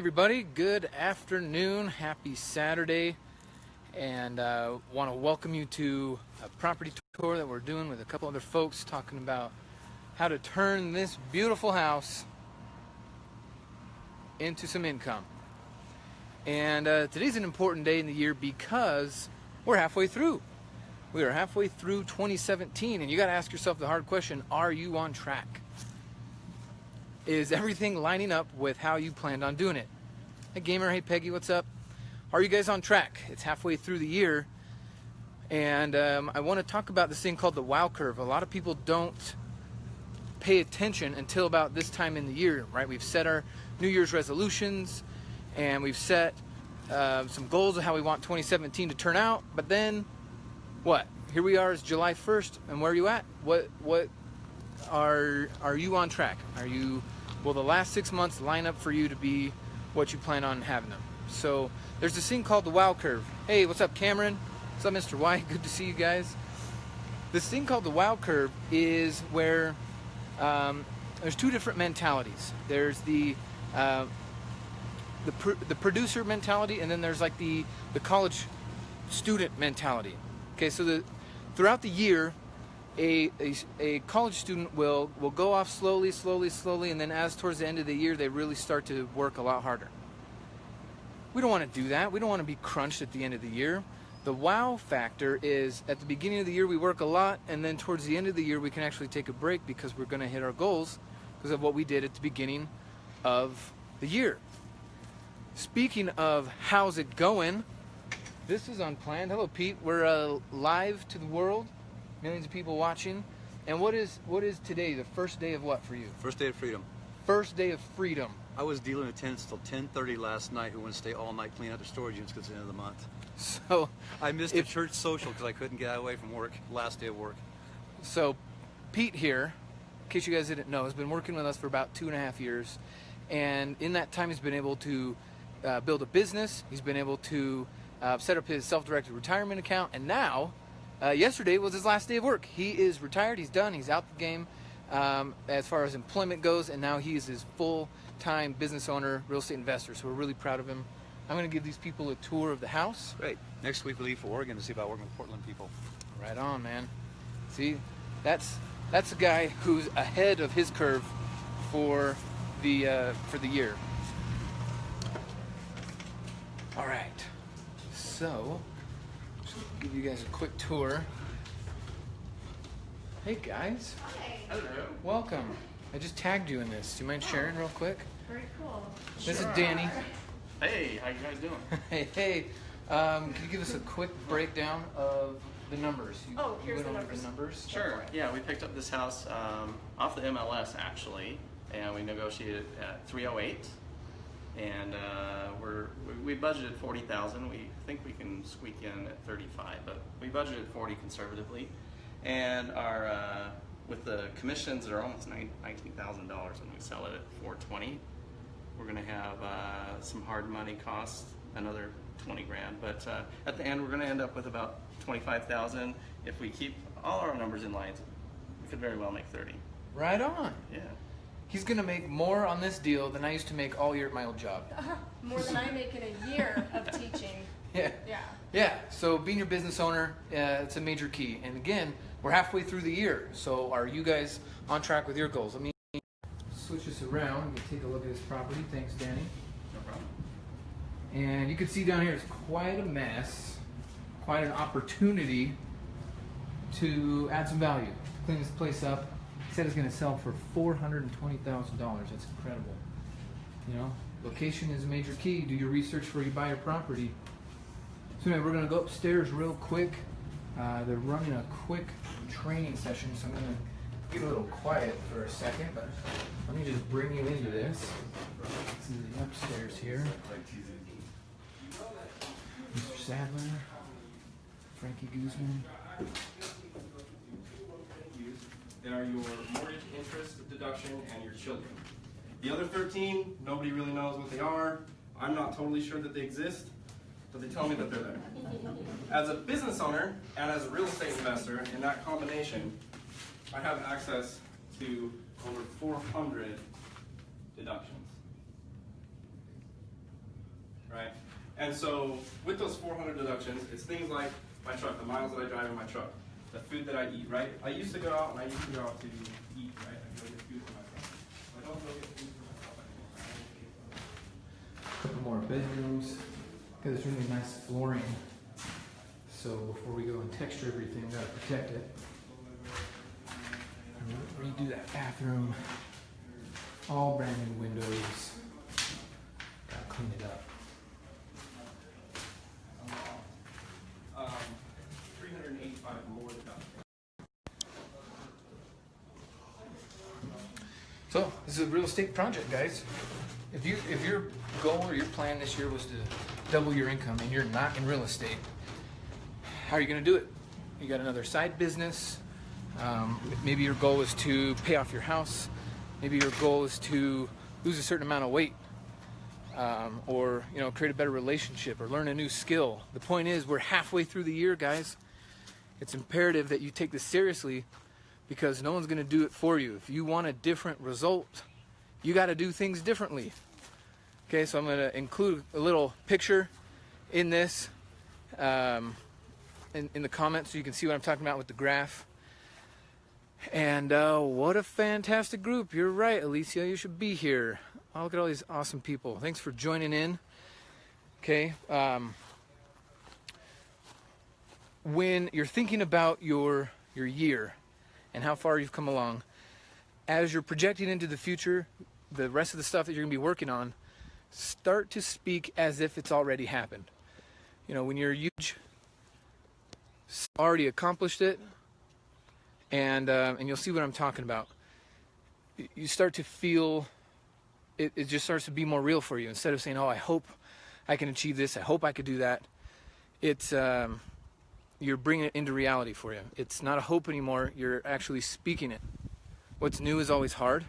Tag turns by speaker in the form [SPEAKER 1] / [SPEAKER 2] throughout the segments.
[SPEAKER 1] everybody, good afternoon, happy Saturday, and want to welcome you to a property tour that we're doing with a couple other folks talking about how to turn this beautiful house into some income. And today's an important day in the year because we're halfway through. We are halfway through 2017, and you got to ask yourself the hard question, are you on track? Is everything lining up with how you planned on doing it? Hey Gamer, hey Peggy, what's up? Are you guys on track? It's halfway through the year, and I want to talk about this thing called the wow curve. A lot of people don't pay attention until about this time in the year, right? We've set our New Year's resolutions, and we've set some goals of how we want 2017 to turn out, but then what? Here we are, it's July 1st, and where are you at? What are you on track? Will the last 6 months line up for you to be what you plan on having them? So there's this thing called the wow curve. Hey, what's up, Cameron? What's up, Mr. White? Good to see you guys. This thing called the wow curve is where there's two different mentalities. There's the producer mentality, and then there's like the college student mentality. Okay, so throughout the year, a college student will go off slowly, and then as towards the end of the year, they really start to work a lot harder. We don't want to do that. We don't want to be crunched at the end of the year. The wow factor is at the beginning of the year, we work a lot, and then towards the end of the year, we can actually take a break because we're going to hit our goals because of what we did at the beginning of the year. Speaking of how's it going, this is unplanned. Hello, Pete. We're live to the world. Millions of people watching. And what is today? The first day of what for you?
[SPEAKER 2] First day of freedom.
[SPEAKER 1] First day of freedom.
[SPEAKER 2] I was dealing with tenants till 10:30 last night who want to stay all night cleaning out their storage units because it's the end of the month.
[SPEAKER 1] So
[SPEAKER 2] I missed a church social because I couldn't get away from work. Last day of work.
[SPEAKER 1] So Pete here, in case you guys didn't know, has been working with us for about 2.5 years. And in that time, he's been able to build a business. He's been able to set up his self-directed retirement account. And now, yesterday was his last day of work. He is retired. He's done. He's out the game as far as employment goes. And now he is his full-time business owner, real estate investor. So we're really proud of him. I'm going to give these people a tour of the house.
[SPEAKER 2] Great. Next week we leave for Oregon to see about working with Portland people.
[SPEAKER 1] Right on, man. See, that's a guy who's ahead of his curve for the year. All right. So, just give you guys a quick tour. Hey guys.
[SPEAKER 3] Hi.
[SPEAKER 1] Hello. Welcome. I just tagged you in this. Do you mind sharing real quick?
[SPEAKER 3] Very cool.
[SPEAKER 1] This is Danny.
[SPEAKER 4] Hey, how you guys doing?
[SPEAKER 1] Hey. Can you give us a quick breakdown of the numbers?
[SPEAKER 3] Here's the
[SPEAKER 1] went over
[SPEAKER 3] numbers.
[SPEAKER 1] The numbers.
[SPEAKER 4] Sure. Yeah, we picked up this house off the MLS actually, and we negotiated at 308, and we budgeted 40,000. We think we can squeak in at 35, but we budgeted 40 conservatively, and our with the commissions that are almost $19,000 when we sell it at 420. We're going to have some hard money costs, another 20 grand, but at the end we're going to end up with about 25,000. If we keep all our numbers in line, we could very well make 30.
[SPEAKER 1] Right on.
[SPEAKER 4] Yeah.
[SPEAKER 1] He's going to make more on this deal than I used to make all year at my old job.
[SPEAKER 3] More than I make in a year of teaching.
[SPEAKER 1] Yeah.
[SPEAKER 3] Yeah.
[SPEAKER 1] Yeah, so being your business owner, it's a major key. And again, we're halfway through the year. So are you guys on track with your goals? Let me switch this around and take a look at this property. Thanks, Danny.
[SPEAKER 4] No problem.
[SPEAKER 1] And you can see down here it's quite a mess, quite an opportunity to add some value, clean this place up. He said it's going to sell for $420,000. That's incredible. You know, location is a major key. Do your research before you buy your property. So anyway, we're going to go upstairs real quick. They're running a quick training session, so I'm going to get a little quiet for a second, but let me just bring you into this. This is the upstairs here. Mr. Sadler, Frankie Guzman.
[SPEAKER 5] That are your mortgage interest deduction and your children. The other 13, nobody really knows what they are. I'm not totally sure that they exist, but they tell me that they're there. As a business owner and as a real estate investor, in that combination, I have access to over 400 deductions. right? And so with those 400 deductions, it's things like my truck, the miles that I drive in my truck, the food that I eat, right? I used to go out to eat, right? I go get food for myself. I don't go get food for myself anymore.
[SPEAKER 1] Couple more bedrooms. Got this really nice flooring. So before we go and texture everything, we gotta protect it. Redo that bathroom. All brand new windows. Gotta clean it up.
[SPEAKER 5] 385 more than that.
[SPEAKER 1] So this is a real estate project, guys. If your goal or your plan this year was to double your income and you're not in real estate, how are you going to do it? You got another side business. Maybe your goal is to pay off your house. Maybe your goal is to lose a certain amount of weight, or create a better relationship or learn a new skill. The point is, we're halfway through the year, guys. It's imperative that you take this seriously, because no one's going to do it for you. If you want a different result, you got to do things differently. Okay, so I'm going to include a little picture in this, in the comments, so you can see what I'm talking about with the graph. And what a fantastic group. You're right, Alicia, you should be here. Oh, look at all these awesome people. Thanks for joining in. Okay, when you're thinking about your year and how far you've come along, as you're projecting into the future, the rest of the stuff that you're going to be working on, start to speak as if it's already happened. When you're huge, already accomplished it, and you'll see what I'm talking about. You start to feel it just starts to be more real for you. Instead of saying, "Oh, I hope I can achieve this. I hope I could do that." It's you're bringing it into reality for you. It's not a hope anymore. You're actually speaking it. What's new is always hard,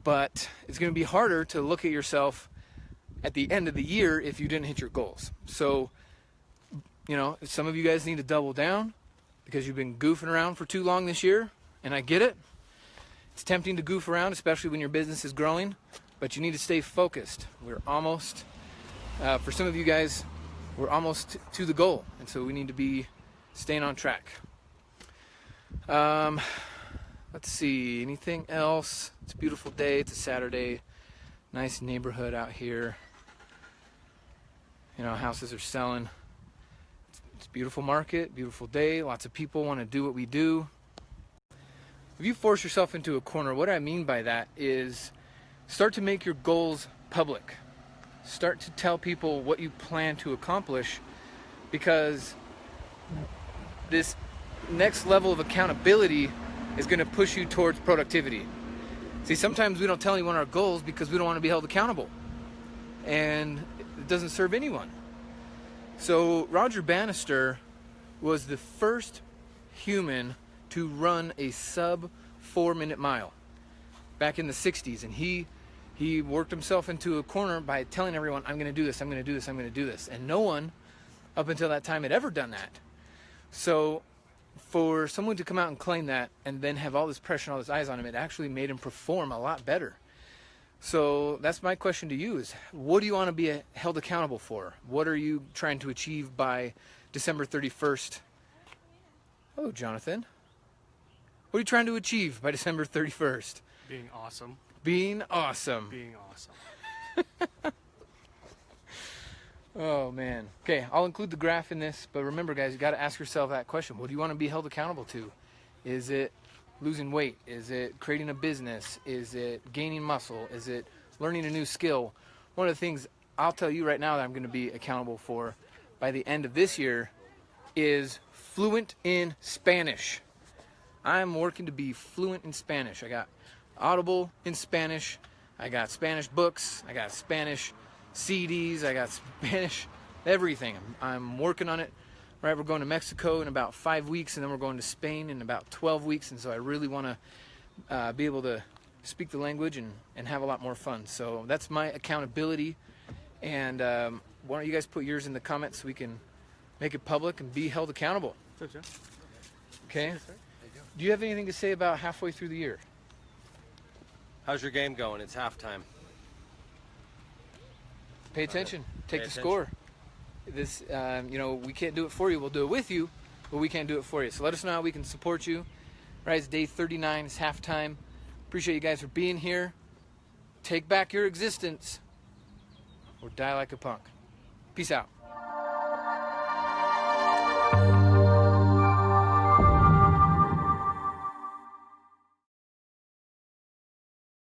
[SPEAKER 1] but it's going to be harder to look at yourself at the end of the year if you didn't hit your goals. So, some of you guys need to double down because you've been goofing around for too long this year, and I get it. It's tempting to goof around, especially when your business is growing, but you need to stay focused. We're almost, for some of you guys, we're almost to the goal, and so we need to be staying on track. Let's see, anything else? It's a beautiful day. It's a Saturday. Nice neighborhood out here. Houses are selling. It's a beautiful market, beautiful day. Lots of people want to do what we do. If you force yourself into a corner, what I mean by that is start to make your goals public. Start to tell people what you plan to accomplish, because this next level of accountability is going to push you towards productivity. See, sometimes we don't tell anyone our goals because we don't want to be held accountable, and it doesn't serve anyone. So Roger Bannister was the first human to run a sub 4-minute mile back in the 60s, and he worked himself into a corner by telling everyone, I'm going to do this, I'm going to do this, I'm going to do this. And no one up until that time had ever done that. So for someone to come out and claim that and then have all this pressure and all this eyes on him, it actually made him perform a lot better. So that's my question to you is, what do you want to be held accountable for? What are you trying to achieve by December 31st? Oh, Jonathan. What are you trying to achieve by December 31st?
[SPEAKER 6] Being awesome.
[SPEAKER 1] Being awesome.
[SPEAKER 6] Being awesome.
[SPEAKER 1] Oh, man. Okay, I'll include the graph in this, but remember, guys, you got to ask yourself that question. What do you want to be held accountable to? Is it losing weight? Is it creating a business? Is it gaining muscle? Is it learning a new skill? One of the things I'll tell you right now that I'm going to be accountable for by the end of this year is fluent in Spanish. I'm working to be fluent in Spanish. I got Audible in Spanish. I got Spanish books. I got Spanish CDs. I got Spanish everything. I'm working on it. Right, we're going to Mexico in about 5 weeks, and then we're going to Spain in about 12 weeks, and so I really want to be able to speak the language and have a lot more fun. So that's my accountability, and why don't you guys put yours in the comments so we can make it public and be held accountable. Okay? Do you have anything to say about halfway through the year?
[SPEAKER 7] How's your game going? It's halftime.
[SPEAKER 1] Pay attention. take
[SPEAKER 6] Pay
[SPEAKER 1] the
[SPEAKER 6] attention.
[SPEAKER 1] score. This, we can't do it for you. We'll do it with you, but we can't do it for you. So let us know how we can support you. Right, it's day 39. It's halftime. Appreciate you guys for being here. Take back your existence or die like a punk. Peace out.